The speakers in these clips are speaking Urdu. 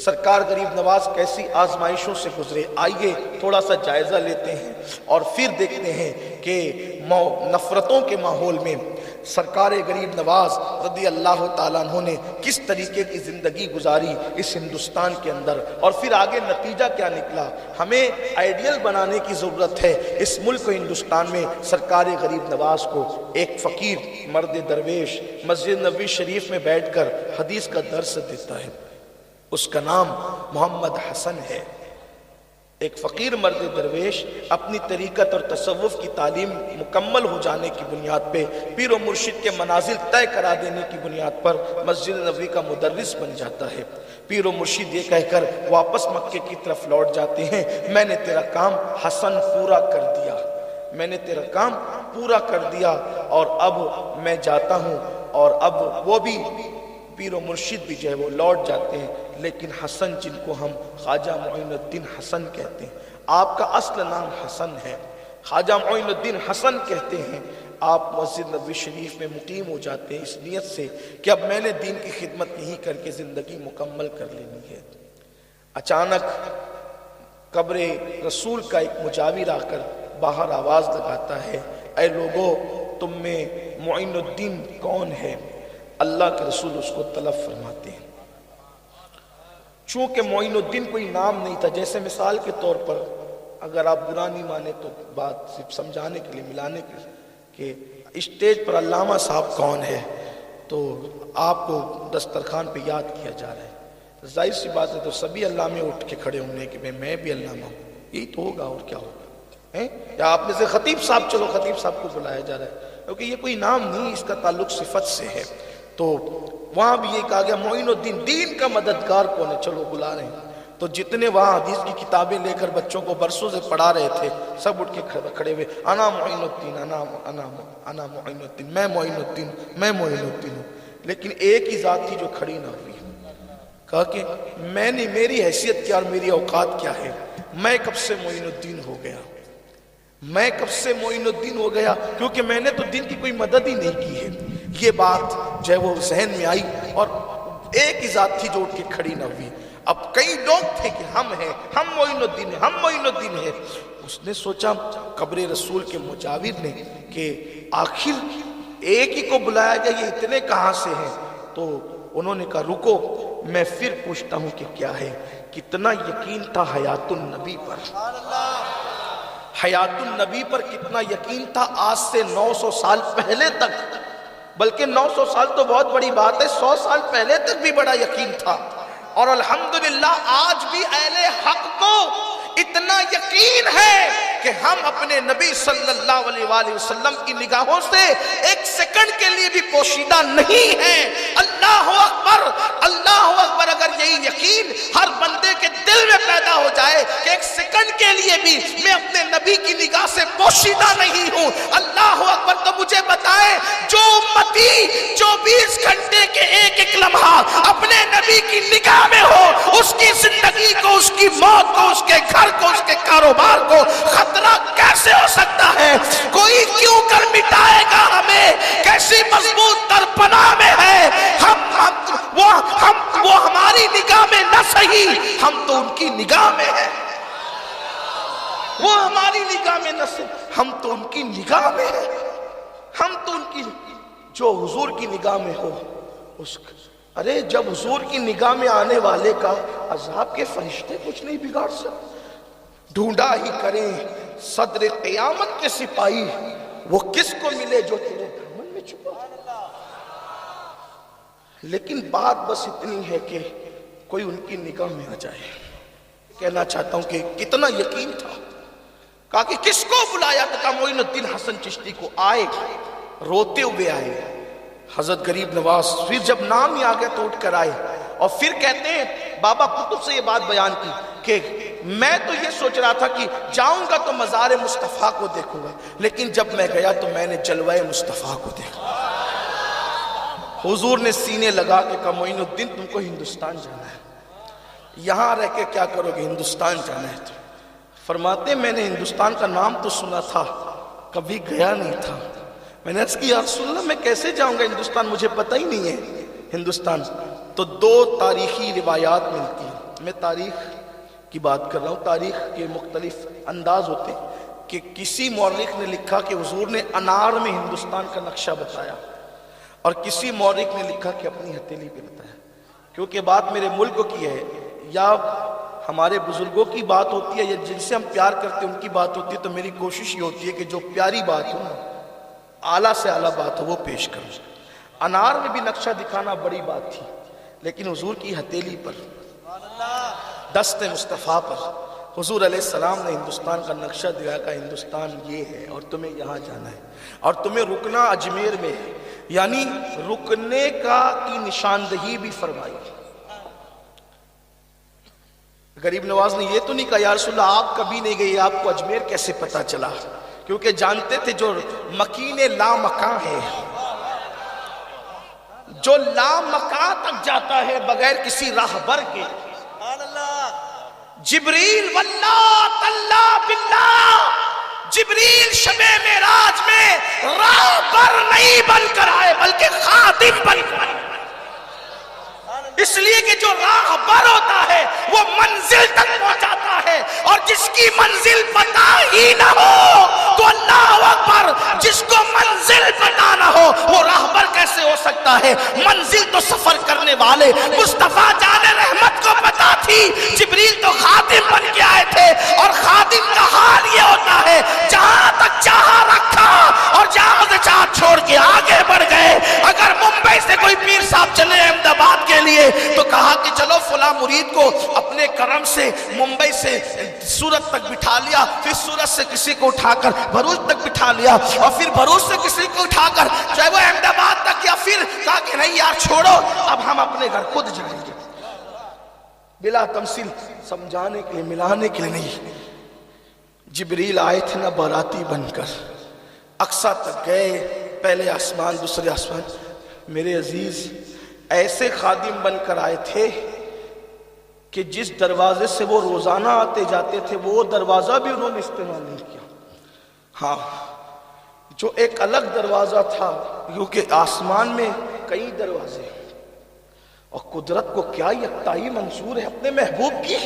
سرکار غریب نواز کیسی آزمائشوں سے گزرے، آئیے تھوڑا سا جائزہ لیتے ہیں اور پھر دیکھتے ہیں کہ نفرتوں کے ماحول میں سرکار غریب نواز رضی اللہ تعالیٰ عنہ نے کس طریقے کی زندگی گزاری اس ہندوستان کے اندر، اور پھر آگے نتیجہ کیا نکلا۔ ہمیں آئیڈیل بنانے کی ضرورت ہے اس ملک و ہندوستان میں۔ سرکار غریب نواز کو ایک فقیر مرد درویش مسجد نبوی شریف میں بیٹھ کر حدیث کا درس دیتا ہے، اس کا نام محمد حسن ہے۔ ایک فقیر مرد درویش اپنی طریقت اور تصوف کی تعلیم مکمل ہو جانے کی بنیاد پہ، پیر و مرشد کے منازل طے کرا دینے کی بنیاد پر مسجد نبوی کا مدرس بن جاتا ہے۔ پیر و مرشد یہ کہہ کر واپس مکے کی طرف لوٹ جاتے ہیں، میں نے تیرا کام حسن پورا کر دیا، میں نے تیرا کام پورا کر دیا، اور اب میں جاتا ہوں۔ اور اب وہ بھی پیر و مرشد بھی جو ہے وہ لوٹ جاتے ہیں، لیکن حسن جن کو ہم خواجہ معین الدین حسن کہتے ہیں، آپ کا اصل نام حسن ہے، خواجہ معین الدین حسن کہتے ہیں، آپ مسجد نبوی شریف میں مقیم ہو جاتے ہیں اس نیت سے کہ اب میں نے دین کی خدمت یہی کر کے زندگی مکمل کر لینی ہے۔ اچانک قبر رسول کا ایک مجاور آ کر باہر آواز لگاتا ہے، اے لوگو تم میں معین الدین کون ہے؟ اللہ کے رسول اس کو طلب فرماتے ہیں۔ چونکہ معین الدین کوئی نام نہیں تھا، جیسے مثال کے طور پر اگر آپ برا نہیں مانے تو بات صرف سمجھانے کے لیے ملانے کے کہ اسٹیج پر علامہ صاحب کون ہے تو آپ کو دسترخوان پہ یاد کیا جا رہا ہے، ظاہر سی بات ہے تو سبھی علامے اٹھ کے کھڑے ہونے کہ میں بھی علامہ ہوں، یہی تو ہوگا اور کیا ہوگا۔ یا آپ میں سے خطیب صاحب، چلو خطیب صاحب کو بلایا جا رہا ہے کیونکہ یہ کوئی نام نہیں، اس کا تعلق صفت سے ہے۔ تو وہاں بھی یہ کہا گیا معین الدین، دین کا مددگار کون ہے، چلو بلا رہے ہیں۔ تو جتنے وہاں حدیث کی کتابیں لے کر بچوں کو برسوں سے پڑھا رہے تھے سب اٹھ کے کھڑے ہوئے، انا معین الدین، انا معین الدین، میں معین الدین، میں معین الدین ہوں۔ لیکن ایک ہی ذات تھی جو کھڑی نہ ہوئی، کہا کہ میں نے، میری حیثیت کیا اور میری اوقات کیا ہے، میں کب سے معین الدین ہو گیا، میں کب سے معین الدین ہو گیا، کیونکہ میں نے تو دین کی کوئی مدد ہی نہیں کی ہے۔ یہ بات جو ہے وہ ذہن میں آئی اور ایک ہی ذات تھی جو اٹھ کے کھڑی نہ ہوئی۔ اب کئی لوگ تھے کہ ہم ہیں، ہم معین الدین ہیں، ہم معین الدین ہیں۔ اس نے سوچا قبر رسول کے مجاور نے کہ آخر ایک ہی کو بلایا گیا، یہ اتنے کہاں سے ہیں؟ تو انہوں نے کہا رکو میں پھر پوچھتا ہوں کہ کیا ہے۔ کتنا یقین تھا حیات النبی پر، حیات النبی پر کتنا یقین تھا، آج سے 900 سال پہلے تک، بلکہ 900 سال تو بہت بڑی بات ہے، 100 سال پہلے تک بھی بڑا یقین تھا۔ اور الحمدللہ آج بھی اہل حق کو اتنا یقین ہے کہ ہم اپنے نبی صلی اللہ علیہ وآلہ وسلم کی نگاہوں سے ایک سیکنڈ کے لیے بھی پوشیدہ نہیں ہیں۔ اللہ اکبر، اللہ اکبر۔ اگر یہی یقین ہر بندے کے دل میں پیدا ہو جائے کہ ایک سیکنڈ کے لیے بھی میں اپنے نبی کی نگاہ سے پوشیدہ نہیں ہوں، اللہ اکبر، تو مجھے بتائیں جو امتی 24 گھنٹے کے ایک ایک لمحہ اپنے نبی کی نگاہ میں ہو، اس کی زندگی کو، اس کی موت کو، اس کے گھر کو، اس کے کاروبار کو خطرہ کیسے ہو سکتا ہے؟ کوئی کیوں کر مٹائے گا ہمیں؟ کیسی مضبوط تر پناہ میں ہے وہ ہماری نگاہ میں نہ صحیح، ہم تو ان کی نگاہ میں ہیں۔ وہ ہماری نگاہ میں نہ صحیح، ہم تو ان کی نگاہ میں ہیں، ہم تو ان کی، جو حضور کی نگاہ میں ہو اس کا۔ ارے جب حضور کی نگاہ میں آنے والے کا عذاب کے فرشتے کچھ نہیں بگاڑ سکتے، ڈھونڈا ہی کریں صدر قیامت کے سپاہی، وہ کس کو ملے جو تیرے دامن میں چھپا۔ لیکن بات بس اتنی ہے کہ کوئی ان کی نگاہ میں آ جائے۔ کہنا چاہتا ہوں کہ کتنا یقین تھا، کہا کہ کس کو بلایا تھا؟ معین الدین حسن چشتی کو۔ آئے، روتے ہوئے آئے حضرت غریب نواز، پھر جب نام ہی آ گیا تو اٹھ کر آئے اور پھر کہتے ہیں بابا قطب سے یہ بات بیان کی کہ میں تو یہ سوچ رہا تھا کہ جاؤں گا تو مزار مصطفیٰ کو دیکھوں گا، لیکن جب میں گیا تو میں نے جلوہ مصطفیٰ کو دیکھا۔ حضور نے سینے لگا کے کہا معین الدین تم کو ہندوستان جانا ہے، یہاں رہ کے کیا کرو گے؟ ہندوستان جانا ہے۔ تو فرماتے میں نے ہندوستان کا نام تو سنا تھا، کبھی گیا نہیں تھا۔ میں نے عرض کی یا رسول اللہ میں کیسے جاؤں گا ہندوستان، مجھے پتہ ہی نہیں ہے ہندوستان۔ تو دو تاریخی روایات ملتی ہیں، میں تاریخ کی بات کر رہا ہوں، تاریخ کے مختلف انداز ہوتے ہیں کہ کسی مورخ نے لکھا کہ حضور نے انار میں ہندوستان کا نقشہ بتایا، اور کسی مورخ نے لکھا کہ اپنی ہتھیلی پہ بتایا۔ کیونکہ بات میرے ملک کی ہے یا ہمارے بزرگوں کی بات ہوتی ہے یا جن سے ہم پیار کرتے ہیں ان کی بات ہوتی ہے، تو میری کوشش یہ ہوتی ہے کہ جو پیاری بات ہو نا، اعلیٰ سے اعلیٰ بات ہو، وہ پیش کروں۔ انار میں بھی نقشہ دکھانا بڑی بات تھی، لیکن حضور کی ہتھیلی پر، دست مصطفیٰ پر حضور علیہ السلام نے ہندوستان کا نقشہ دیا کہ ہندوستان یہ ہے اور تمہیں یہاں جانا ہے، اور تمہیں رکنا اجمیر میں ہے، یعنی رکنے کی نشاندہی بھی فرمائی۔ غریب نواز نے یہ تو نہیں کہا یا رسول اللہ آپ کبھی نہیں گئے، آپ کو اجمیر کیسے پتا چلا؟ کیونکہ جانتے تھے جو مکین لامکاں ہے، جو لامکاں تک جاتا ہے بغیر کسی راہبر کے، جبریل واللہ تاللہ باللہ جبریل شب معراج میں راہبر نہیں بن کر آئے بلکہ خادم بن کر آئے، اس لیے کہ جو راہبر ہوتا ہے وہ منزل تک پہنچاتا ہے، اور جس کی منزل پتہ ہی نہ ہو تو اللہ اکبر، جس کو منزل پتہ نہ ہو وہ راہبر کیسے ہو سکتا ہے؟ منزل تو سفر کرنے والے مصطفیٰ جان رحمت کو پتہ تھی، جبریل تو خادم بن کے آئے تھے، اور خادم کا حال یہ ہوتا ہے جہاں تک چاہا رکھا اور جہاں سے چاہ چھوڑ کے آگے بڑھ گئے۔ اگر ممبئی سے کوئی پیر صاحب چلے احمد آباد کے لیے تو کہا کہ چلو فلاں مرید کو اپنے کرم سے ممبئی سے سورت تک بٹھا لیا، پھر سورت سے کسی کو اٹھا کر بھروچ تک بٹھا لیا، اور پھر بھروچ سے کسی کو اٹھا کر چاہے وہ احمد آباد تک، یا پھر کہا کہ نہیں یار چھوڑو اب ہم اپنے گھر خود جائیں گے، بلا تمثیل، سمجھانے کے لیے ملانے کے لیے نہیں۔ جبریل آئے تھے نا باراتی بن کر، اقصیٰ تک گئے، پہلے آسمان دوسرے آسمان، میرے عزیز ایسے خادم بن کر آئے تھے کہ جس دروازے سے وہ روزانہ آتے جاتے تھے وہ دروازہ بھی انہوں نے استعمال نہیں کیا۔ ہاں، جو ایک الگ دروازہ تھا، کیونکہ آسمان میں کئی دروازے، اور قدرت کو کیا یکتائی منظور ہے اپنے محبوب کی،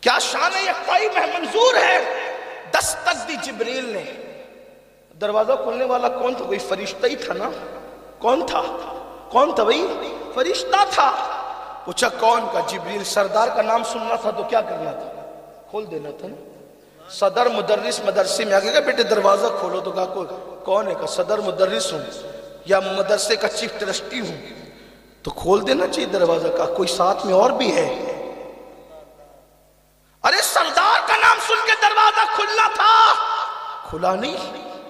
کیا شان یکتائی منظور ہے۔ دستک دی جبریل نے، دروازہ کھولنے والا کون تھا؟ کوئی فرشتہ ہی تھا نا، کون تھا؟ کون تھا بھائی؟ فرشتہ تھا۔ پوچھا کون کا؟ جبریل۔ سردار کا نام سننا تھا تو کیا کرنا تھا؟ کھول دینا تھا نا۔ صدر مدرس مدرسے میں آگے کہا بیٹے دروازہ کھولو، تو کہا کون ہے؟ کہا صدر مدرس ہوں یا مدرسے کا چیف ٹرسٹی ہوں، تو کھول دینا چاہیے دروازہ۔ کہا کوئی ساتھ میں اور بھی ہے؟ ارے سردار کا نام سن کے دروازہ کھلنا تھا، کھلا نہیں۔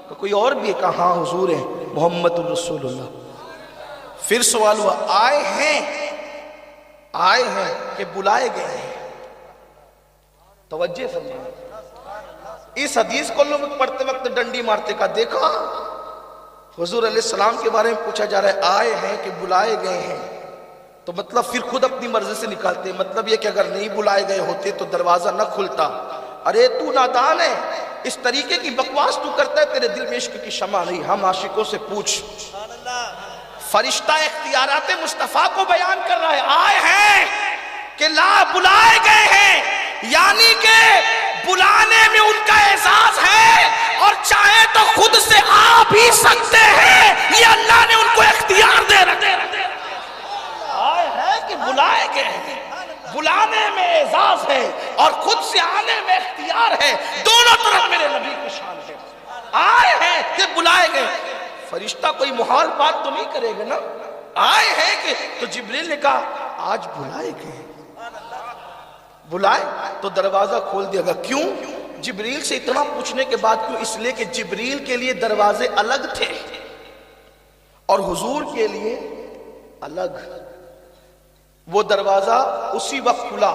کہ کوئی اور بھی ہے؟ کہا ہاں حضور ہے محمد الرسول اللہ۔ پھر سوال ہوا آئے ہیں کہ بلائے گئے ہیں؟ توجہ فرمائیں، اس حدیث کو لوگ پڑھتے وقت ڈنڈی مارتے، کا دیکھا حضور علیہ السلام کے بارے میں پوچھا جا رہا ہے آئے ہیں کہ بلائے گئے ہیں، تو مطلب پھر خود اپنی مرضی سے نکالتے، مطلب یہ کہ اگر نہیں بلائے گئے ہوتے تو دروازہ نہ کھلتا۔ ارے تو نادان ہے، اس طریقے کی بکواس تو کرتا ہے، تیرے دل میں عشق کی شمع نہیں۔ ہم عاشقوں سے پوچھ، فرشتہ اختیارات مصطفیٰ کو بیان کر رہا ہے، آئے ہیں کہ لا بلائے گئے ہیں، یعنی کہ بلانے میں ان کا اعزاز ہے، اور چاہے تو خود سے آ بھی سکتے ہیں، یہ اللہ نے ان کو اختیار دے رکھے۔ آئے ہیں کہ بلائے گئے ہیں، بلانے میں اعزاز ہے اور خود سے آنے میں اختیار ہے، دونوں طرف میرے نبی کی شان ہے۔ آئے ہیں کہ بلائے گئے، فرشتہ کوئی محال بات تو نہیں کرے گا نا، آئے ہیں کہ، تو جبریل نے کہا آج بلائے گئے، بلائے تو دروازہ کھول دیا گا۔ کیوں؟ جبریل سے اتنا پوچھنے کے بعد کیوں؟ اس لیے کہ جبریل کے لیے دروازے الگ تھے اور حضور کے لیے الگ۔ وہ دروازہ اسی وقت کھلا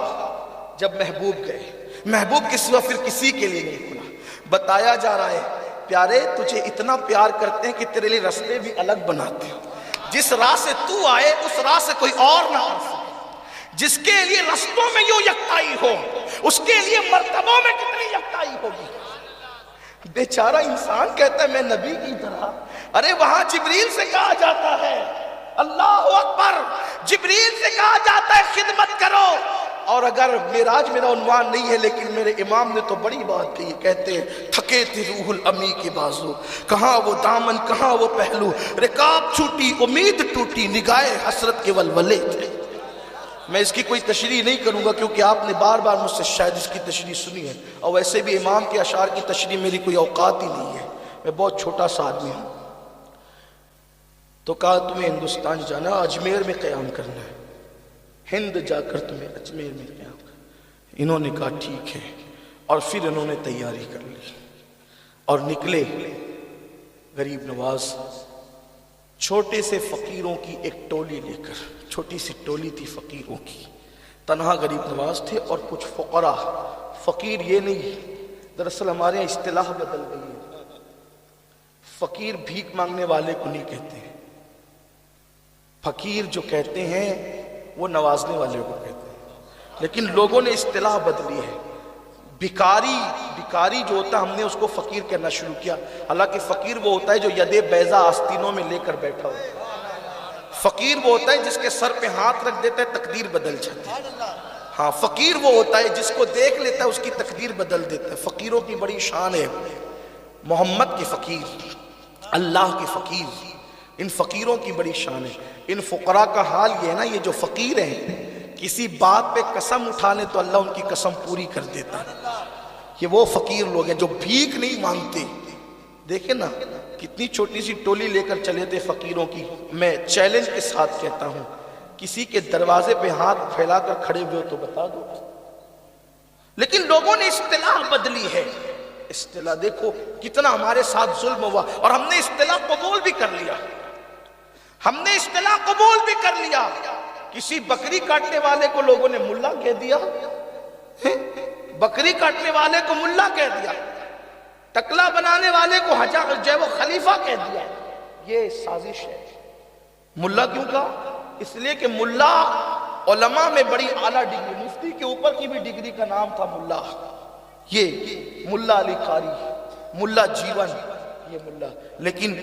جب محبوب گئے، محبوب کے سوا پھر کسی کے لیے نہیں کھلا۔ بتایا جا رہا ہے پیارے تجھے اتنا پیار کرتے ہیں کہ تیرے لیے راستے بھی الگ بناتے ہیں، جس راہ سے تو آئے اس راہ سے کوئی اور نہ آ سکے، جس کے لیے رستوں میں یوں یکتائی ہو اس کے لیے مرتبوں میں کتنی یکتائی ہوگی۔ بیچارہ انسان کہتا ہے میں نبی کی طرح، ارے وہاں جبریل سے کہا جاتا ہے اللہ اکبر، جبریل سے کہا جاتا ہے خدمت کرو، اور اگر معراج میرا عنوان نہیں ہے لیکن میرے امام نے تو بڑی بات کہی، کہتے ہیں تھکے تھے روح الامی کے بازو، کہاں وہ دامن کہاں وہ پہلو، رکاب چھوٹی امید ٹوٹی نگاہ حسرت کے ولولے تھے۔ میں اس کی کوئی تشریح نہیں کروں گا کیونکہ آپ نے بار بار مجھ سے شاید اس کی تشریح سنی ہے، اور ویسے بھی امام کے اشعار کی تشریح میری کوئی اوقات ہی نہیں ہے، میں بہت چھوٹا سا آدمی ہوں۔ تو کہا تمہیں ہندوستان جانا، اجمیر میں قیام کرنا ہے، ہند جا کر تمہیں اجمیر میں قیام کرنا۔ انہوں نے کہا ٹھیک ہے، اور پھر انہوں نے تیاری کر لی اور نکلے۔ غریب نواز چھوٹے سے فقیروں کی ایک ٹولی لے کر، چھوٹی سی ٹولی تھی فقیروں کی، تنہا غریب نواز تھے اور کچھ فقراء۔ فقیر یہ نہیں، دراصل ہمارے یہاں اصطلاح بدل گئی ہے، فقیر بھیک مانگنے والے کو نہیں کہتے ہیں، فقیر جو کہتے ہیں وہ نوازنے والے کو کہتے ہیں، لیکن لوگوں نے اصطلاح بدلی ہے۔ بھکاری جو ہوتا ہے ہم نے اس کو فقیر کہنا شروع کیا، حالانکہ فقیر وہ ہوتا ہے جو یدے بیضا آستینوں میں لے کر بیٹھا ہوتا ہے۔ فقیر وہ ہوتا ہے جس کے سر پہ ہاتھ رکھ دیتا ہے تقدیر بدل جاتی ہے۔ ہاں، فقیر وہ ہوتا ہے جس کو دیکھ لیتا ہے اس کی تقدیر بدل دیتا ہے۔ فقیروں کی بڑی شان ہے، محمد کے فقیر، اللہ کے فقیر، ان فقیروں کی بڑی شان ہے۔ ان فقراء کا حال یہ ہے نا، یہ جو فقیر ہیں کسی بات پہ قسم اٹھا لیں تو اللہ ان کی قسم پوری کر دیتا ہے۔ یہ وہ فقیر لوگ ہیں جو بھیک نہیں مانگتے۔ دیکھیں نا کتنی چھوٹی سی ٹولی لے کر چلے تھے فقیروں کی۔ میں چیلنج کے ساتھ کہتا ہوں، کسی کے دروازے پہ ہاتھ پھیلا کر کھڑے ہوئے تو بتا دو۔ لیکن لوگوں نے اصطلاح بدلی ہے۔ اصطلاح دیکھو کتنا ہمارے ساتھ ظلم ہوا، اور ہم نے اصطلاح قبول بھی کر لیا، ہم نے اصطلاح قبول بھی کر لیا۔ کسی بکری کاٹنے والے کو لوگوں نے ملا کہہ دیا، بکری کاٹنے والے کو ملا کہہ دیا، ٹکلا بنانے والے کو جو ہے وہ خلیفہ کہہ دیا۔ یہ سازش ہے۔ ملا کیوں کہا؟ اس لیے کہ ملا علماء میں بڑی اعلیٰ ڈگری، مفتی کے اوپر کی بھی ڈگری کا نام تھا ملا۔ یہ ملا علی قاری، ملا جیون، یہ ملا۔ لیکن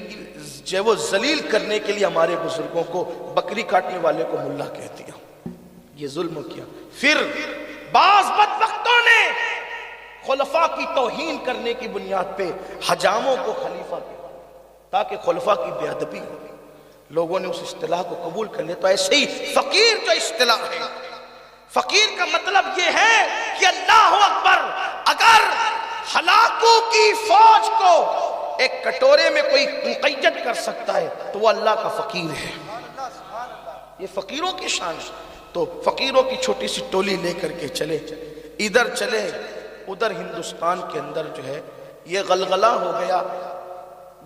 جو وہ ذلیل کرنے کے لیے ہمارے بزرگوں کو بکری کاٹنے والے کو ملا کہہ دیا، یہ ظلم کیا۔ پھر بعض بدبختوں نے خلفاء کی توہین کرنے کی بنیاد پہ حجاموں کو خلیفہ کہا تاکہ خلفاء کی بے ادبی ہو۔ لوگوں نے اس اصطلاح کو قبول کر لیا۔ تو ایسے ہی فقیر جو اصطلاح ہے، فقیر کا مطلب یہ ہے کہ اللہ اکبر، اگر ہلاکو کی فوج کو ایک کٹورے میں کوئی مقید کر سکتا ہے تو وہ اللہ کا فقیر ہے۔ یہ فقیروں کی شان ہے۔ تو فقیروں کی چھوٹی سی ٹولی لے کر کے چلے، ادھر چلے ادھر ہندوستان کے اندر جو ہے یہ غلغلہ ہو گیا،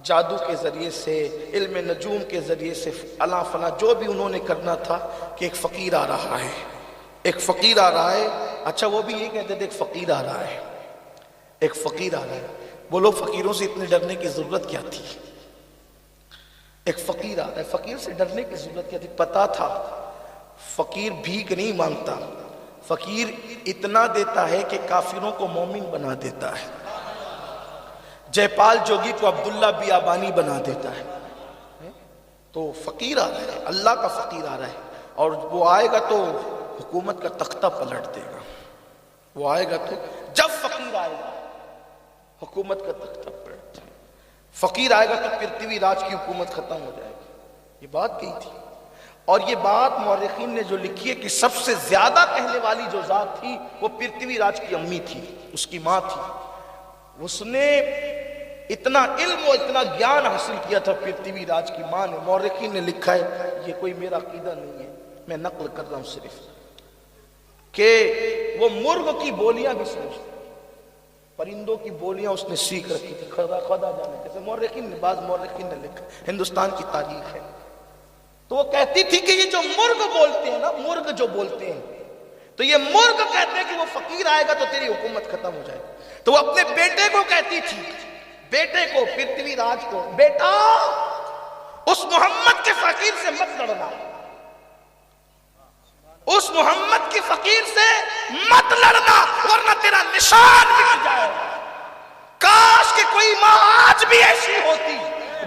جادو کے ذریعے سے، علم نجوم کے ذریعے سے، فلاں فلاں جو بھی انہوں نے کرنا تھا کہ ایک فقیر آ رہا ہے، ایک فقیر آ رہا ہے۔ اچھا وہ بھی یہ کہتے تھے ایک فقیر آ رہا ہے، ایک فقیر آ رہا ہے۔ بولو فقیروں سے اتنے ڈرنے کی ضرورت کیا تھی؟ ایک فقیر آ رہا ہے، فقیر سے ڈرنے کی ضرورت کیا تھی؟ پتا تھا فقیر بھیک نہیں مانگتا، فقیر اتنا دیتا ہے کہ کافروں کو مومن بنا دیتا ہے، جے پال جوگی کو عبداللہ بیابانی بنا دیتا ہے۔ تو فقیر آ رہا ہے، اللہ کا فقیر آ رہا ہے، اور وہ آئے گا تو حکومت کا تختہ پلٹ دے گا۔ وہ آئے گا تو جب فقیر آئے گا حکومت کا تختہ پلٹ دے گا، فقیر آئے گا تو پرتھوی راج کی حکومت ختم ہو جائے گی۔ یہ بات کہی تھی، اور یہ بات مورخین نے جو لکھی ہے کہ سب سے زیادہ کہنے والی جو ذات تھی وہ پرتھوی راج کی امی تھی، اس کی ماں تھی۔ اس نے اتنا علم و اتنا گیان حاصل کیا تھا پرتھوی راج کی ماں نے۔ مورخین نے لکھا ہے، یہ کوئی میرا عقیدہ نہیں ہے، میں نقل کر رہا ہوں صرف، کہ وہ مرغ کی بولیاں بھی سمجھتی، پرندوں کی بولیاں اس نے سیکھ رکھی تھی، خدا جانے کیسے۔ مورخین نے، بعض مورخین نے لکھا، ہندوستان کی تاریخ ہے۔ تو وہ کہتی تھی کہ یہ جو مرغ بولتے ہیں نا، مرغ جو بولتے ہیں، تو یہ مرغ کہتے ہیں کہ وہ فقیر آئے گا تو تیری حکومت ختم ہو جائے گی۔ تو وہ اپنے بیٹے کو کہتی تھی، بیٹے کو، پرتھوی راج کو، بیٹا اس محمد کے فقیر سے مت لڑنا، اس محمد کی فقیر سے مت لڑنا، ورنہ تیرا نشان مٹ جائے گا۔ کاش کہ کوئی ماں آج بھی ایسی ہوتی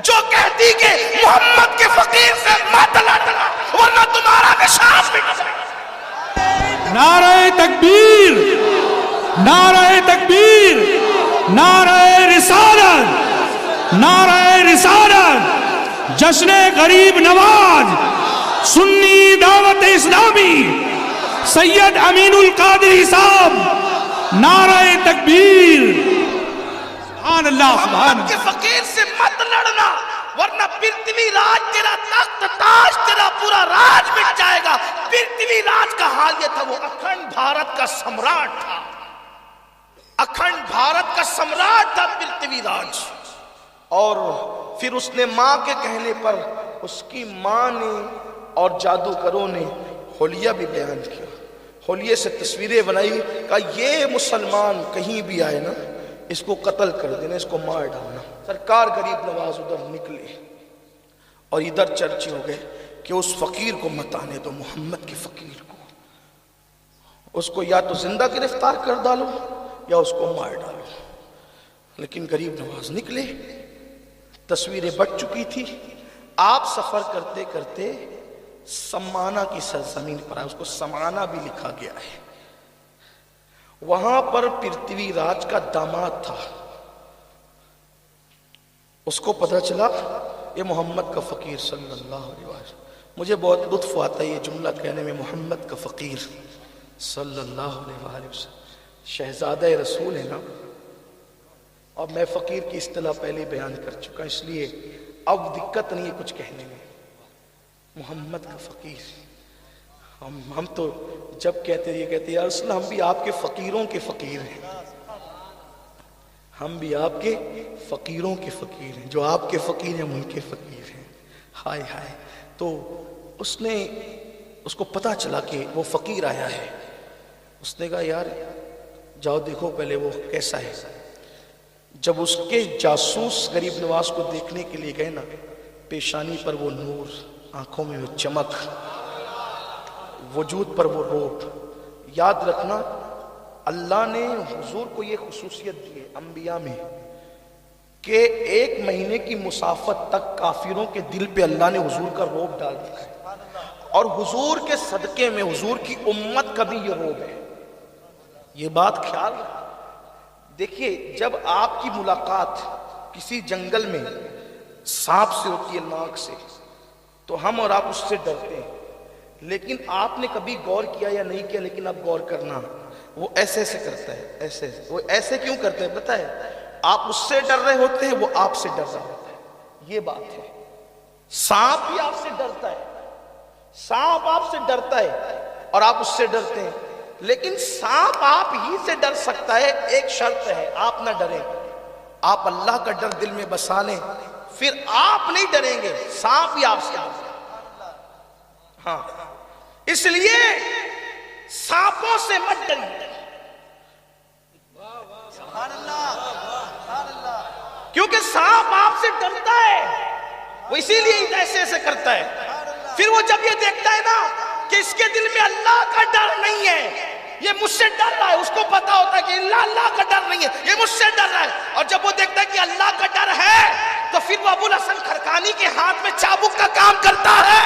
جو کہتی کہ محمد کے فقیر سے مت لڑنا ورنہ تمہارا نشان مٹ جائے گا۔ نعرہ تکبیر، نعرہ تکبیر، نعرہ رسالت، نعرہ رسالت، جشن غریب نواز، سنی دعوت اسلامی، سید امین القادری صاحب، نعرہ تکبیر۔ سبحان اللہ، سبحان محمد کے اللہ۔ فقیر سے مت لڑنا، ورنہ پرتھوی راج تیرا تخت تاج تیرا پورا راج مٹ جائے گا۔ پرتھوی راج کا حال یہ تھا، وہ اکھنڈ بھارت کا سمراٹ تھا، اکھنڈ بھارت کا سمراٹ تھا پرتھوی راج۔ اور پھر اس نے ماں کے کہنے پر اس کی ماں نے اور جادوگروں نے حلیہ بھی بیان کیا، حلیے سے تصویریں بنائی، کہا یہ مسلمان کہیں بھی آئے نا اس کو قتل کر دینا، اس کو مار ڈالنا۔ سرکار غریب نواز ادھر نکلے اور ادھر چرچے ہو گئے کہ اس فقیر کو مت آنے دو، محمد کے فقیر کو، اس کو یا تو زندہ گرفتار کر ڈالو یا اس کو مار ڈالو۔ لیکن غریب نواز نکلے، تصویریں بٹ چکی تھی، آپ سفر کرتے کرتے سمانہ کی سرزمین پر آئے، اس کو سمانہ بھی لکھا گیا ہے، وہاں پر پرتھوی راج کا داماد تھا، اس کو پتہ چلا یہ محمد کا فقیر صلی اللہ علیہ وسلم۔ مجھے بہت لطف آتا ہے یہ جملہ کہنے میں، محمد کا فقیر صلی اللہ علیہ وآلہ وسلم، شہزادہ رسول ہے نا۔ اور میں فقیر کی اصطلاح پہلے بیان کر چکا، اس لیے اب دقت نہیں ہے کچھ کہنے میں، محمد کا فقیر۔ ہم تو جب کہتے ہیں یہ کہتے ہیں یا رسول اللہ، ہم بھی آپ کے فقیروں کے فقیر ہیں، ہم بھی آپ کے فقیروں کے فقیر ہیں، جو آپ کے فقیر ہیں ان کے فقیر ہیں۔ ہائے ہائے۔ تو اس نے، اس کو پتہ چلا کہ وہ فقیر آیا ہے، اس نے کہا یار جاؤ دیکھو پہلے وہ کیسا ہے۔ جب اس کے جاسوس غریب نواز کو دیکھنے کے لیے گئے نا، پیشانی پر وہ نور، آنکھوں میں وہ چمک، وجود پر وہ روپ۔ یاد رکھنا اللہ نے حضور کو یہ خصوصیت دی ہے انبیاء میں کہ 1 مہینے کی مسافت تک کافروں کے دل پہ اللہ نے حضور کا روب ڈال رکھا ہے، اور حضور کے صدقے میں حضور کی امت کا بھی یہ روب ہے۔ یہ بات خیال رکھیں۔ دیکھیے جب آپ کی ملاقات کسی جنگل میں سانپ سے ہوتی ہے، ناگ سے، تو ہم اور آپ اس سے ڈرتے ہیں، لیکن آپ نے کبھی غور کیا یا نہیں کیا، لیکن اب غور کرنا، وہ ایسے ایسے کرتا ہے، ایسے وہ ایسے کیوں کرتا ہے پتہ ہے؟ آپ اس سے ڈر رہے ہوتے ہیں، وہ آپ سے ڈر رہا ہوتا ہے۔ یہ بات ہے، سانپ بھی آپ سے ڈرتا ہے، سانپ آپ سے ڈرتا ہے اور آپ اس سے ڈرتے ہیں، لیکن سانپ آپ ہی سے ڈر سکتا ہے، ایک شرط ہے، آپ نہ ڈریں، آپ اللہ کا ڈر دل میں بسا لیں، پھر آپ نہیں ڈریں گے، سانپ ہی آپ سے ڈرے گا۔ ہاں، اس لیے سانپوں سے مت ڈریے، کیونکہ سانپ آپ سے ڈرتا ہے، وہ اسی لیے ایسے ایسے کرتا ہے۔ پھر وہ جب یہ دیکھتا ہے نا کہ اس کے دل میں اللہ کا ڈر نہیں ہے، یہ مجھ سے ڈر رہا ہے، اس کو پتا ہوتا ہے کہ اللہ کا ڈر نہیں ہے، یہ مجھ سے ڈر رہا ہے، اور جب وہ دیکھتا ہے کہ اللہ کا ڈر ہے تو پھر وہ ابو الحسن کھرکانی کے ہاتھ میں چابک کا کام کرتا ہے۔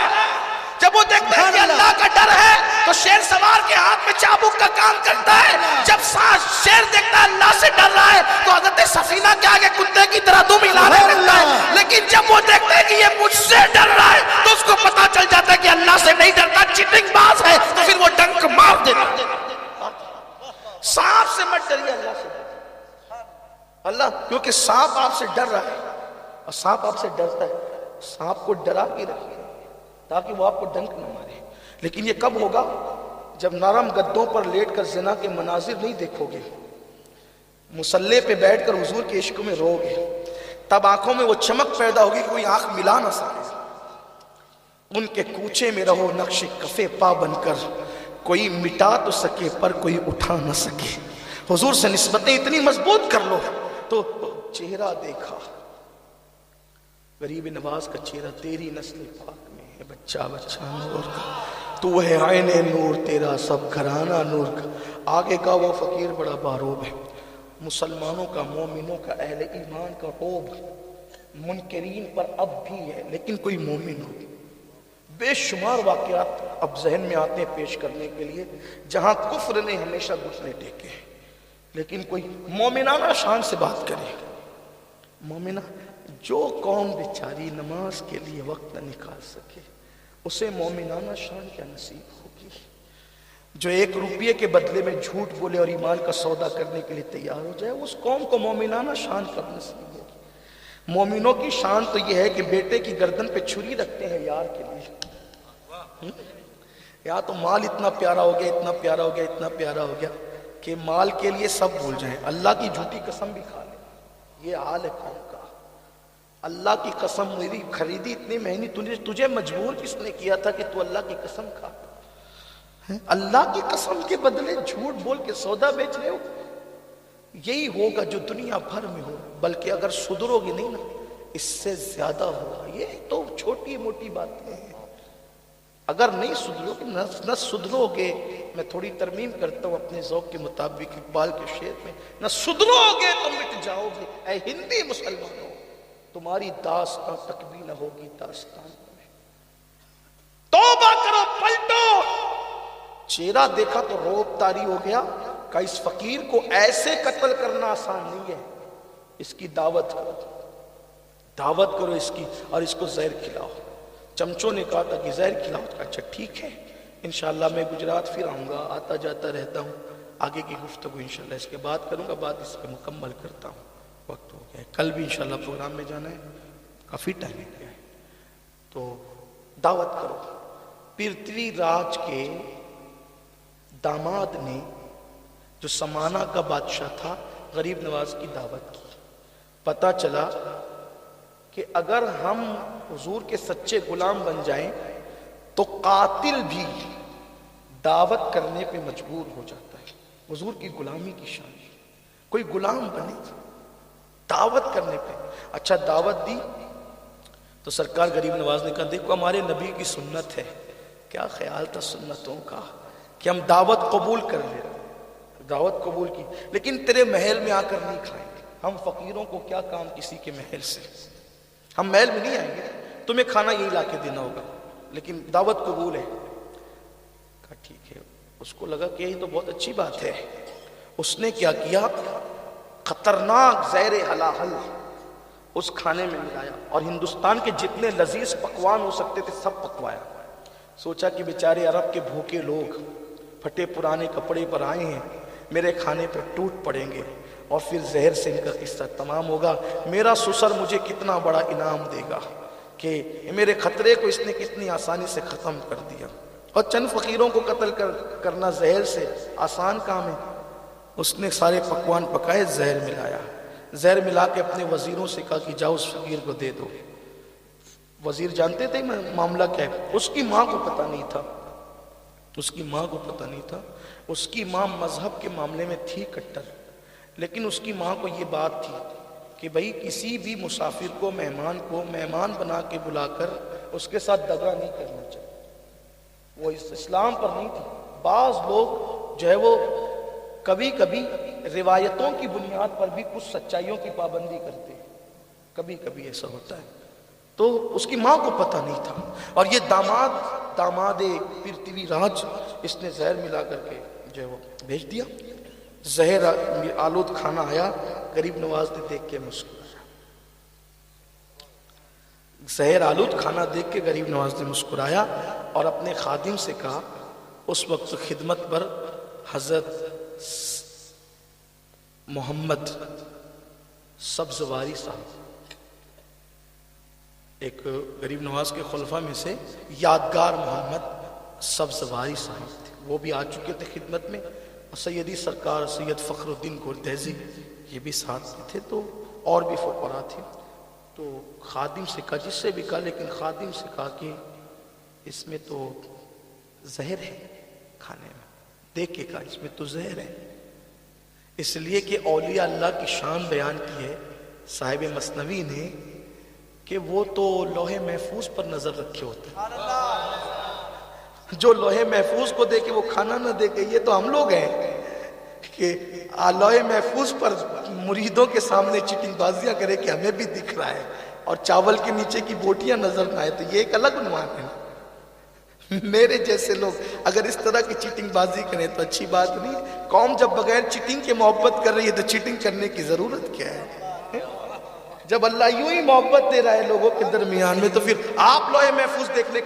جب وہ دیکھتا ہے کہ اللہ کا ڈر ہے تو شیر سوار کے ہاتھ میں چابک کا کام کرتا ہے۔ جب شیر دیکھتا ہے اللہ سے ڈر رہا ہے تو حضرت سفینہ کے آگے کتے کی طرح دم ہلانے لگتا ہے، لیکن جب وہ دیکھتا ہے کہ یہ مجھ سے ڈر رہا ہے تو اس کو پتا چل جاتا ہے کہ اللہ سے نہیں ڈرتا، چیٹنگ باز ہے، تو پھر وہ ڈنک مار دیتا ہے۔ سانپ سے مت ڈریے، اللہ سے ڈریے۔ اللہ، کیونکہ سانپ آپ سے ڈر رہا ہے اور سانپ آپ سے ڈرتا ہے، سانپ کو ڈرا کے رکھیے تاکہ وہ آپ کو ڈنک نہ مارے۔ لیکن یہ کب ہوگا؟ جب نرم گدوں پر لیٹ کر زنا کے مناظر نہیں دیکھو گے، مصلی پہ بیٹھ کر حضور کے عشق میں رو گے، تب آنکھوں میں وہ چمک پیدا ہوگی کہ کوئی آنکھ ملا نہ سکے۔ ان کے کوچے میں رہو نقش کفے پا بن کر، کوئی مٹا تو سکے پر کوئی اٹھا نہ سکے۔ حضور سے نسبتیں اتنی مضبوط کر لو تو چہرہ دیکھا، غریب نواز کا چہرہ، تیری نسل پاک میں ہے بچہ بچہ نور کا، تو ہے عین نور تیرا سب گھرانہ نور کا۔ آگے کا وہ فقیر بڑا باروب ہے، مسلمانوں کا، مومنوں کا، اہل ایمان کا روب منکرین پر اب بھی ہے، لیکن کوئی مومن ہو۔ بے شمار واقعات اب ذہن میں آتے ہیں پیش کرنے کے لیے، جہاں کفر نے ہمیشہ گھٹنے ٹیکے، لیکن کوئی مومنانہ شان سے بات کرے۔ مومنہ، جو قوم بیچاری نماز کے لیے وقت نہ نکال سکے، اسے مومنانہ شان کیا نصیب ہوگی؟ جو 1 روپیے کے بدلے میں جھوٹ بولے اور ایمان کا سودا کرنے کے لیے تیار ہو جائے، اس قوم کو مومنانہ شان کب نصیب ہوگی؟ مومنوں کی شان تو یہ ہے کہ بیٹے کی گردن پہ چھری رکھتے ہیں یار کے لیے۔ یا تو مال اتنا پیارا ہو گیا، اتنا پیارا ہو گیا، اتنا پیارا ہو گیا کہ مال کے لیے سب بھول جائیں، اللہ کی جھوٹی قسم بھی کھا لیں۔ یہ حال ہے قوم کا۔ اللہ کی قسم میری خریدی اتنی مہنگی، تجھے مجبور کس نے کیا تھا کہ تو اللہ کی قسم کھا؟ اللہ کی قسم کے بدلے جھوٹ بول کے سودا بیچ رہے ہو۔ یہی ہوگا جو دنیا بھر میں ہو، بلکہ اگر سدھرو گے نہیں نا، اس سے زیادہ ہوگا۔ یہ تو چھوٹی موٹی باتیں ہیں، اگر نہیں سدھرو گے، نہ سدھرو گے، میں تھوڑی ترمیم کرتا ہوں اپنے ذوق کے مطابق اقبال کے شعر میں، نہ سدھرو گے تو مٹ جاؤ گے اے ہندی مسلمانوں، تمہاری داستان تک بھی نہ ہوگی داستان میں۔ توبہ کرو، پلٹو۔ چہرہ دیکھا تو روب طاری ہو گیا کہ اس فقیر کو ایسے قتل کرنا آسان نہیں ہے، اس کی دعوت کرو، دعوت کرو اس کی، اور اس کو زہر کھلاؤ۔ چمچوں نے کہا تھا کہ زہر کھلاؤ، کہا اچھا ٹھیک ہے، انشاءاللہ میں گجرات پھر آؤں گا، آتا جاتا رہتا ہوں، آگے کی گفتگو انشاءاللہ اس کے بعد کروں گا، بات اس پہ مکمل کرتا ہوں، وقت ہو گیا ہے، کل بھی انشاءاللہ پروگرام میں جانا ہے، کافی ٹائم ہو گیا ہے، تو دعوت کرو۔ پرتھوی راج کے داماد نے، جو سمانہ کا بادشاہ تھا، غریب نواز کی دعوت کی۔ پتہ چلا کہ اگر ہم حضور کے سچے غلام بن جائیں تو قاتل بھی دعوت کرنے پہ مجبور ہو جاتا ہے۔ حضور کی غلامی کی شان، کوئی غلام بنے دعوت کرنے پہ۔ اچھا دعوت دی تو سرکار غریب نواز نے کہا دیکھو ہمارے نبی کی سنت ہے۔ کیا خیال تھا سنتوں کا کہ ہم دعوت قبول کر لیں، دعوت قبول کی، لیکن تیرے محل میں آ کر نہیں کھائیں گے، ہم فقیروں کو کیا کام کسی کے محل سے، ہم محل میں نہیں آئیں گے، تمہیں کھانا یہی لا کے دینا ہوگا، لیکن دعوت قبول ہے۔ کہا ٹھیک ہے۔ اس کو لگا کہ یہ تو بہت اچھی بات ہے۔ اس نے کیا کیا، خطرناک زہر حلاحل اس کھانے میں ملایا اور ہندوستان کے جتنے لذیذ پکوان ہو سکتے تھے سب پکوایا۔ سوچا کہ بیچارے عرب کے بھوکے لوگ پھٹے پرانے کپڑے پر آئے ہیں، میرے کھانے پر ٹوٹ پڑیں گے اور پھر زہر سے ان کا قصہ تمام ہوگا، میرا سسر مجھے کتنا بڑا انعام دے گا کہ میرے خطرے کو اس نے کتنی آسانی سے ختم کر دیا۔ اور چند فقیروں کو قتل کرنا زہر سے آسان کام ہے۔ اس نے سارے پکوان پکائے، زہر ملایا، زہر ملا کے اپنے وزیروں سے کہا کہ جاؤ اس فقیر کو دے دو۔ وزیر جانتے تھے معاملہ کیا ہے، اس کی ماں کو پتہ نہیں تھا، اس کی ماں کو پتہ نہیں تھا، اس کی ماں مذہب کے معاملے میں تھی کٹر، لیکن اس کی ماں کو یہ بات تھی کہ بھئی کسی بھی مسافر کو مہمان بنا کے بلا کر اس کے ساتھ دغا نہیں کرنا چاہیے۔ وہ اسلام پر نہیں تھی۔ بعض لوگ جو ہے وہ کبھی کبھی روایتوں کی بنیاد پر بھی کچھ سچائیوں کی پابندی کرتے ہیں، کبھی کبھی ایسا ہوتا ہے۔ تو اس کی ماں کو پتہ نہیں تھا، اور یہ داماد پرتھوی راج، اس نے زہر ملا کر کے جو ہے وہ بھیج دیا۔ زہر آلود کھانا آیا، غریب نواز نے دیکھ کے مسکرایا۔ زہر آلود کھانا دیکھ کے غریب نواز نے مسکرایا اور اپنے خادم سے کہا، اس وقت خدمت پر حضرت محمد سبزواری صاحب، ایک غریب نواز کے خلفاء میں سے یادگار محمد سبزواری صاحب تھے، وہ بھی آ چکے تھے خدمت میں، اور سیدی سرکار سید فخر الدین گردیزی یہ بھی ساتھ میں تھے، تو اور بھی فقراء تھے۔ تو خادم سے کہا، جس سے بھی کہا، لیکن خادم سے کہا کہ اس میں تو زہر ہے کھانے میں، دیکھ کے کہا اس میں تو زہر ہے، اس لیے کہ اولیاء اللہ کی شان بیان کی ہے صاحب مثنوی نے کہ وہ تو لوح محفوظ پر نظر رکھے ہوتے ہیں، جو لوح محفوظ کو دے کے وہ کھانا نہ دے کے، یہ تو ہم لوگ ہیں کہ لوح محفوظ پر مریدوں کے سامنے چٹنگ بازیاں کرے کہ ہمیں بھی دکھ رہا ہے اور چاول کے نیچے کی بوٹیاں نظر نہ آئے، تو یہ ایک الگ عنوان ہے۔ میرے جیسے لوگ اگر اس طرح کی چیٹنگ بازی کریں تو اچھی بات نہیں. قوم جب بغیر چیٹنگ کے محبت کر رہی ہے تو چیٹنگ کرنے کی ضرورت کیا ہے؟ جب اللہ یوں ہی محبت دے رہا ہے لوگوں کے درمیان میں تو پھر آپ لوح محفوظ دیکھنے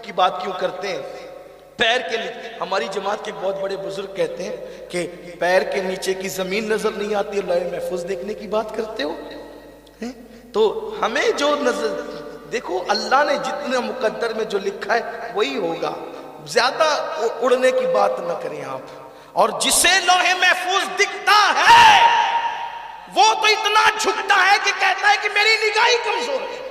کی بات کیوں کرتے ہیں؟ پیر کے ہماری جماعت کے بہت بڑے بزرگ کہتے ہیں کہ پیر کے نیچے کی زمین نظر نہیں آتی اور لوح محفوظ دیکھنے کی بات کرتے ہو. تو ہمیں جو نظر دیکھو اللہ نے جتنے مقدر میں جو لکھا ہے وہی ہوگا. زیادہ اڑنے کی بات نہ کریں آپ. اور جسے لوح محفوظ دکھتا ہے وہ تو اتنا جھکتا ہے کہ کہتا ہے کہ میری نگاہ ہی کمزور ہے.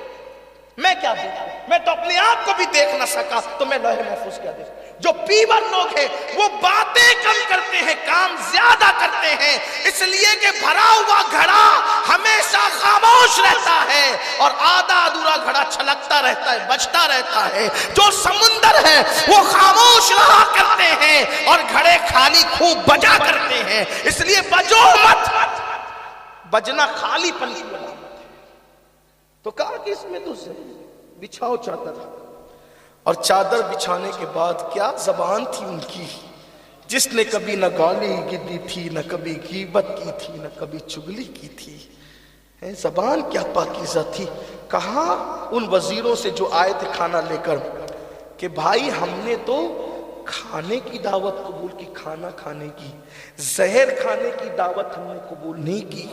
میں کیا دیکھوں؟ میں تو اپنے آپ کو بھی دیکھ نہ سکا تو میں لوح محفوظ کیا دیکھوں؟ جو پیور لوگ ہیں وہ باتیں کم کرتے ہیں کام زیادہ کرتے ہیں، اس لیے کہ بھرا ہوا گھڑا ہمیشہ خاموش رہتا ہے اور آدھا ادھورا گھڑا چھلکتا رہتا ہے، بجتا رہتا ہے. جو سمندر ہے وہ خاموش رہا کرتے ہیں اور گھڑے خالی خوب بجا کرتے ہیں. اس لیے بجو مت، بجنا خالی پن کی علامت ہے. تو کہا کہ اس میں تو بچھاؤ چادر. اور چادر بچھانے کے بعد کیا زبان تھی ان کی، جس نے کبھی نہ گالی دی تھی، نہ کبھی غیبت کی تھی، نہ کبھی چگلی کی تھی. زبان کیا پاکیزہ تھی. کہا ان وزیروں سے جو آئے تھے کھانا لے کر کہ بھائی ہم نے تو کھانے کی دعوت قبول کی، کھانا کھانے کی، زہر کھانے کی دعوت ہم نے قبول نہیں کی.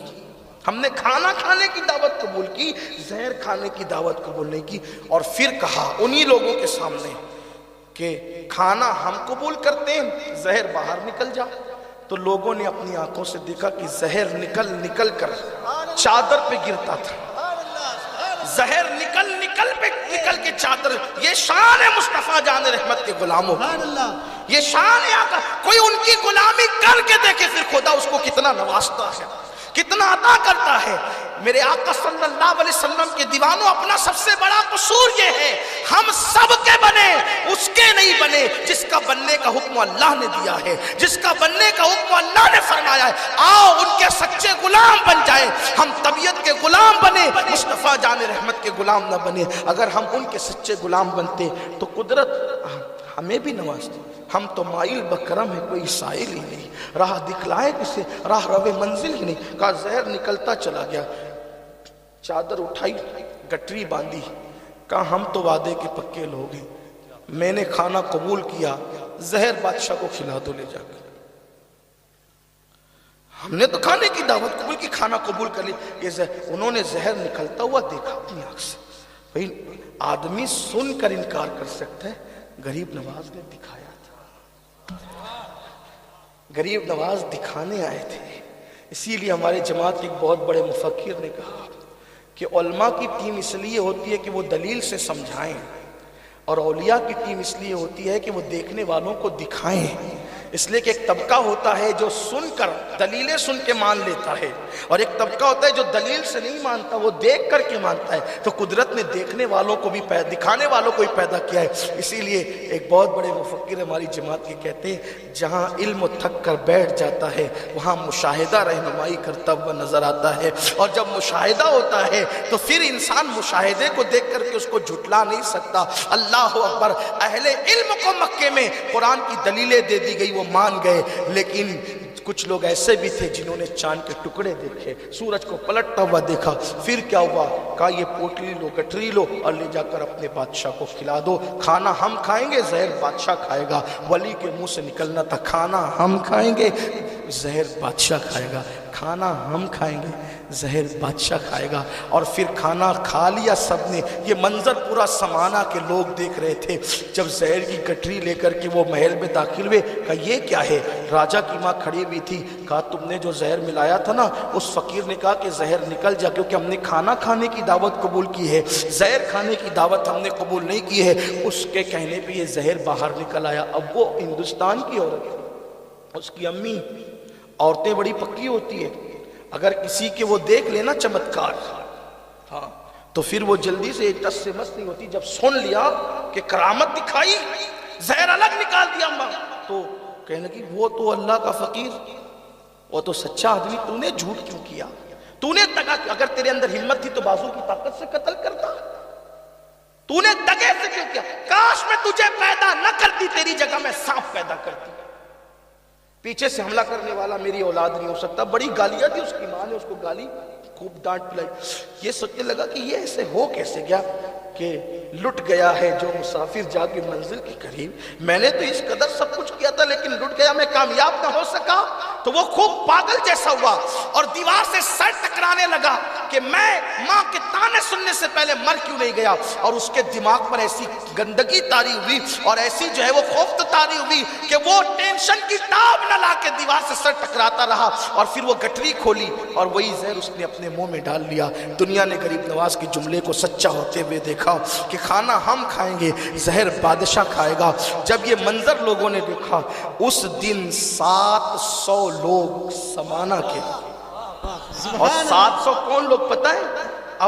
ہم نے کھانا کھانے کی دعوت قبول کی، زہر کھانے کی دعوت قبول نہیں کی. اور پھر کہا انہی لوگوں کے سامنے کہ کھانا ہم قبول کرتے ہیں، زہر باہر نکل جا. تو لوگوں نے اپنی آنکھوں سے دیکھا کہ زہر نکل کر چادر پہ گرتا تھا. زہر نکل کے چادر. یہ شان ہے مصطفیٰ جان رحمت کے غلاموں کی، یہ شان ہے آقا. کوئی ان کی غلامی کر کے دیکھے پھر خدا اس کو کتنا نوازتا ہے، کتنا عطا کرتا ہے. میرے آقا صلی اللہ علیہ وسلم کے دیوانوں، اپنا سب سے بڑا قصور یہ ہے ہم سب کے بنے، اس کے نہیں بنے جس کا بننے کا حکم اللہ نے دیا ہے، جس کا بننے کا حکم اللہ نے فرمایا ہے. آؤ ان کے سچے غلام بن جائیں. ہم طبیعت کے غلام بنے، مصطفیٰ جان رحمت کے غلام نہ بنے. اگر ہم ان کے سچے غلام بنتے تو قدرت ہمیں بھی نوازتی. ہم تو مائل بکرم ہے، کوئی سائل ہی نہیں، راہ دکھلائے کسے، راہ روے منزل ہی نہیں. کہا زہر نکلتا چلا گیا. چادر اٹھائی، گٹری باندھی. کہا ہم تو وعدے کے پکے لوگ ہیں، میں نے کھانا قبول کیا، زہر بادشاہ کو کھلا دو لے جا کے. ہم نے تو کھانے کی دعوت قبول کی، کھانا قبول کر لی. یہ زہر، انہوں نے زہر نکلتا ہوا دیکھا اپنی آنکھ سے. بھئی آدمی سن کر انکار کر سکتا ہے، غریب نواز نے دکھایا تھا. غریب نواز دکھانے آئے تھے. اسی لیے ہمارے جماعت کے ایک بہت بڑے مفکر نے کہا کہ علماء کی ٹیم اس لیے ہوتی ہے کہ وہ دلیل سے سمجھائیں، اور اولیاء کی ٹیم اس لیے ہوتی ہے کہ وہ دیکھنے والوں کو دکھائیں. اس لیے کہ ایک طبقہ ہوتا ہے جو سن کر دلیلیں سن کے مان لیتا ہے، اور ایک طبقہ ہوتا ہے جو دلیل سے نہیں مانتا، وہ دیکھ کر کے مانتا ہے. تو قدرت نے دیکھنے والوں کو بھی دکھانے والوں کو بھی پیدا کیا ہے. اسی لیے ایک بہت بڑے مفکر ہماری جماعت کے کہتے ہیں جہاں علم تھک کر بیٹھ جاتا ہے وہاں مشاہدہ رہنمائی کرتا ہوا نظر آتا ہے. اور جب مشاہدہ ہوتا ہے تو پھر انسان مشاہدے کو دیکھ کر کے اس کو جھٹلا نہیں سکتا. اللہ اکبر. اہل علم کو مکے میں قرآن کی دلیلیں دے دی گئی، وہ مان گئے. لیکن کچھ لوگ ایسے بھی تھے جنہوں نے چاند کے ٹکڑے دیکھے، سورج کو پلٹتا ہوا دیکھا. پھر کیا ہوا؟ کہا یہ پوٹلی لو، گٹری لو اور لے جا کر اپنے بادشاہ کو کھلا دو. کھانا ہم کھائیں گے، زہر بادشاہ کھائے گا. ولی کے منہ سے نکلنا تھا کھانا ہم کھائیں گے، زہر بادشاہ کھائے گا. کھانا ہم کھائیں گے، زہر بادشاہ کھائے گا. اور پھر کھانا کھا لیا سب نے. یہ منظر پورا سمانا کے لوگ دیکھ رہے تھے. جب زہر کی گٹری لے کر کے وہ محل میں داخل ہوئے، کہا یہ کیا ہے؟ راجا کی ماں کھڑی ہوئی تھی. کہا تم نے جو زہر ملایا تھا نا، اس فقیر نے کہا کہ زہر نکل جا، کیونکہ ہم نے کھانا کھانے کی دعوت قبول کی ہے، زہر کھانے کی دعوت ہم نے قبول نہیں کی ہے. اس کے کہنے پہ یہ زہر باہر نکل آیا. اب وہ ہندوستان کی عورت تھی، اس کی امی. عورتیں بڑی پکی ہوتی ہے، اگر کسی کے وہ دیکھ لینا چمتکار، ہاں، تو پھر وہ جلدی سے ٹس سے مس نہیں ہوتی. جب سن لیا کہ کرامت دکھائی، زہر الگ نکال دیا ماں، تو کہنے لگی وہ تو اللہ کا فقیر، وہ تو سچا آدمی، تو نے جھوٹ کیوں کیا؟ تو نے تکا، اگر تیرے اندر ہمت تھی تو بازو کی طاقت سے قتل کرتا. تو نے دگے سے کیوں کیا؟ کاش میں تجھے پیدا نہ کرتی، تیری جگہ میں سانپ پیدا کرتی۔ پیچھے سے حملہ کرنے والا میری اولاد نہیں ہو سکتا۔ بڑی گالیاں تھی اس کی ماں نے اس کو گالی خوب ڈانٹ پلائی۔ یہ سوچنے لگا کہ یہ ایسے ہو کیسے گیا کہ لٹ گیا ہے جو مسافر جا کے منزل کے قریب، میں نے تو اس قدر سب کچھ کیا تھا لیکن لٹ گیا، میں کامیاب نہ ہو سکا۔ تو وہ خوب پاگل جیسا ہوا اور دیوار سے سر ٹکرانے لگا کہ میں ماں کے تانے سننے سے پہلے مر کیوں نہیں گیا، اور اس کے دماغ پر ایسی گندگی طاری ہوئی اور ایسی جو ہے وہ خوف طاری ہوئی کہ وہ ٹینشن کی تاب نہ لا کے دیوار سے سر ٹکراتا رہا، اور پھر وہ گٹری کھولی اور وہی زہر اس نے اپنے منہ میں ڈال لیا۔ دنیا نے غریب نواز کے جملے کو سچا ہوتے ہوئے دیکھا کہ کھانا ہم کھائیں گے، زہر بادشاہ کھائے گا۔ جب یہ منظر لوگوں نے دیکھا، اس دن 700 لوگ سمانہ کے، اور 700 کون لوگ پتہ ہے؟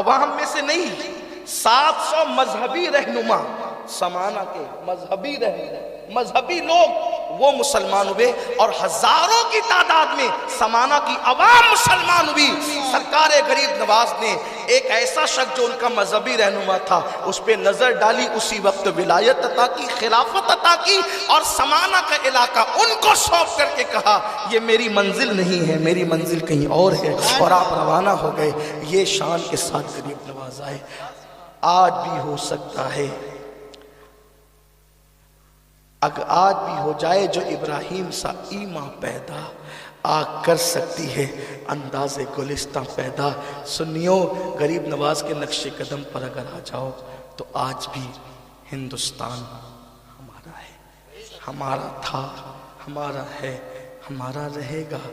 عوام میں سے نہیں، 700 مذہبی رہنما سمانہ کے، مذہبی لوگ وہ مسلمان ہوئے، اور ہزاروں کی تعداد میں سمانہ کی عوام مسلمان ہوئی۔ سرکار غریب نواز نے ایک ایسا شخص جو ان کا مذہبی رہنما تھا اس پہ نظر ڈالی، اسی وقت ولایت عطا کی، خلافت عطا کی، اور سمانہ کا علاقہ ان کو سونپ کر کے کہا یہ میری منزل نہیں ہے، میری منزل کہیں اور ہے، اور آپ روانہ ہو گئے۔ یہ شان کے ساتھ غریب نواز آئے۔ آج بھی ہو سکتا ہے، اگر آج بھی ہو جائے جو ابراہیم سا ایمان پیدا، آگ کر سکتی ہے انداز گلستان پیدا۔ سنیو، غریب نواز کے نقش قدم پر اگر آ جاؤ تو آج بھی ہندوستان ہمارا ہے، ہمارا تھا، ہمارا ہے، ہمارا رہے گا۔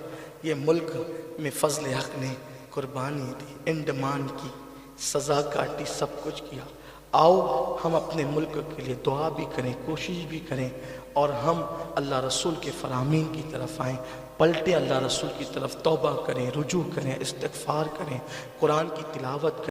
یہ ملک میں فضل حق نے قربانی دی، انڈمان کی، سزا کاٹی، سب کچھ کیا۔ آؤ ہم اپنے ملک کے لیے دعا بھی کریں، کوشش بھی کریں، اور ہم اللہ رسول کے فرامین کی طرف آئیں، پلٹیں اللہ رسول کی طرف، توبہ کریں، رجوع کریں، استغفار کریں، قرآن کی تلاوت کریں۔